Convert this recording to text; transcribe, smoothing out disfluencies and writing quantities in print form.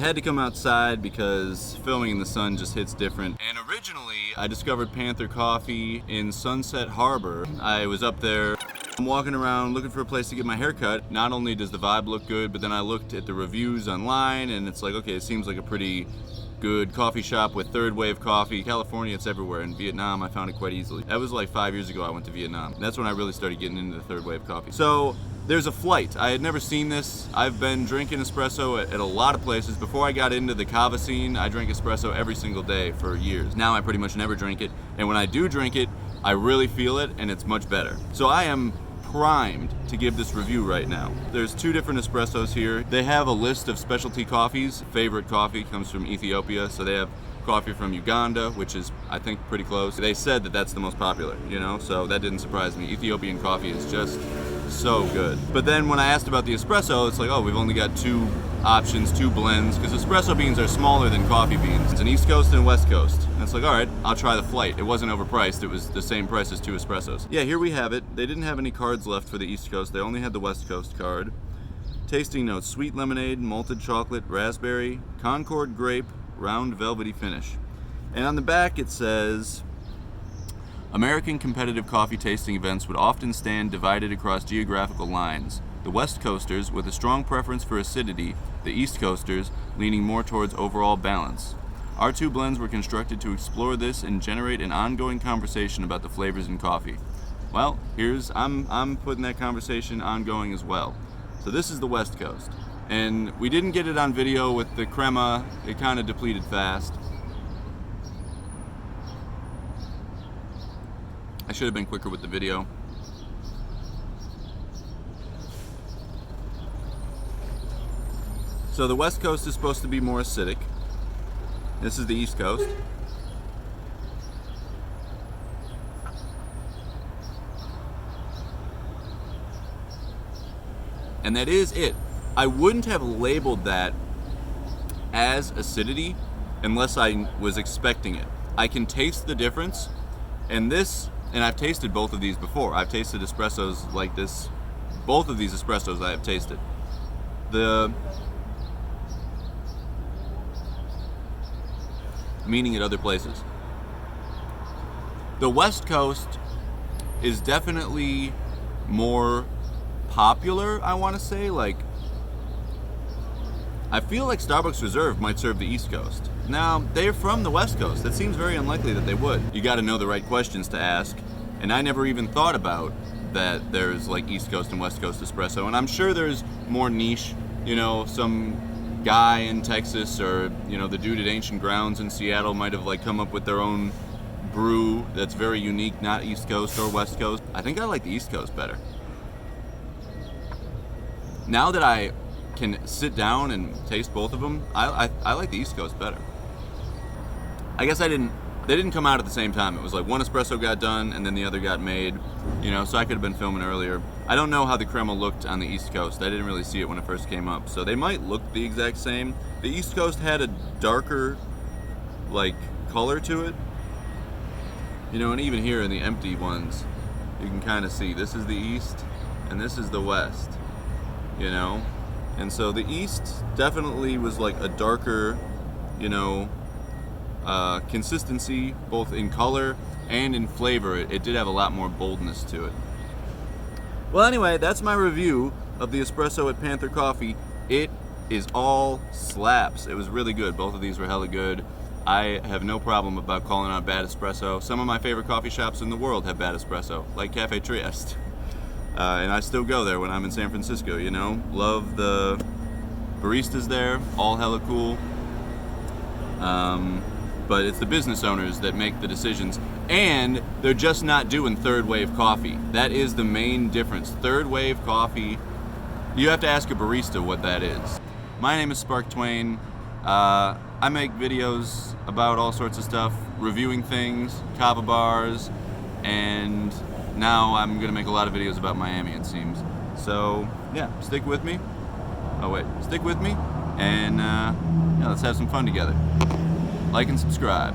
I had to come outside because filming in the sun just hits different. And originally, I discovered Panther Coffee in Sunset Harbor. I was up there. I'm walking around looking for a place to get my hair cut. Not only does the vibe look good, but then I looked at the reviews online and it's like, okay, it seems like a pretty good coffee shop with third wave coffee. California, it's everywhere. In Vietnam, I found it quite easily. That was like 5 years ago I went to Vietnam. That's when I really started getting into the third wave coffee. So there's a flight. I had never seen this. I've been drinking espresso at a lot of places. Before I got into the kava scene, I drank espresso every single day for years. Now I pretty much never drink it. And when I do drink it, I really feel it and it's much better. So I am primed to give this review right now. There's two different espressos here. They have a list of specialty coffees. Favorite coffee comes from Ethiopia, so they have coffee from Uganda, which is, I think, pretty close. They said that that's the most popular, you know, so that didn't surprise me. Ethiopian coffee is just so good. But then when I asked about the espresso, it's like, oh, we've only got two options, two blends, because espresso beans are smaller than coffee beans. It's an East Coast and West Coast. And it's like, all right, I'll try the flight. It wasn't overpriced. It was the same price as two espressos. Yeah, here we have it. They didn't have any cards left for the East Coast. They only had the West Coast card. Tasting notes: sweet lemonade, malted chocolate, raspberry, Concord grape, round velvety finish. And on the back it says, American competitive coffee tasting events would often stand divided across geographical lines. The West Coasters with a strong preference for acidity, the East Coasters leaning more towards overall balance. Our two blends were constructed to explore this and generate an ongoing conversation about the flavors in coffee. Well, I'm putting that conversation ongoing as well. So this is the West Coast. And we didn't get it on video with the crema. It kind of depleted fast. I should have been quicker with the video. So the West Coast is supposed to be more acidic. This is the East Coast. And that is it. I wouldn't have labeled that as acidity unless I was expecting it. I can taste the difference, and I've tasted both of these before. I've tasted espressos like this. Both of these espressos I have tasted. Meaning at other places. The West Coast is definitely more popular, I want to say. Like, I feel like Starbucks Reserve might serve the East Coast. Now, they're from the West Coast. It seems very unlikely that they would. You got to know the right questions to ask, and I never even thought about that there's like East Coast and West Coast espresso, and I'm sure there's more niche, you know, some guy in Texas or, you know, the dude at Ancient Grounds in Seattle might have like come up with their own brew that's very unique, not East Coast or West Coast. I think I like the East Coast better. Now that I can sit down and taste both of them, I like the East Coast better. I guess they didn't come out at the same time. It was like one espresso got done and then the other got made, you know, so I could have been filming earlier. I don't know how the crema looked on the East Coast. I didn't really see it when it first came up, so they might look the exact same. The East Coast had a darker, like, color to it, you know, and even here in the empty ones, you can kind of see this is the East and this is the West, you know. And so the East definitely was like a darker, you know, consistency, both in color and in flavor. It did have a lot more boldness to it. Well, anyway, that's my review of the espresso at Panther Coffee. It is all slaps. It was really good. Both of these were hella good. I have no problem about calling out bad espresso. Some of my favorite coffee shops in the world have bad espresso, like Cafe Trieste. And I still go there when I'm in San Francisco, you know. Love the baristas there, all hella cool. But it's the business owners that make the decisions. And they're just not doing third wave coffee. That is the main difference. Third wave coffee, you have to ask a barista what that is. My name is Spark Twain. I make videos about all sorts of stuff, reviewing things, kava bars, and now I'm gonna make a lot of videos about Miami, it seems. So yeah, stick with me. Stick with me, and yeah, let's have some fun together. Like and subscribe.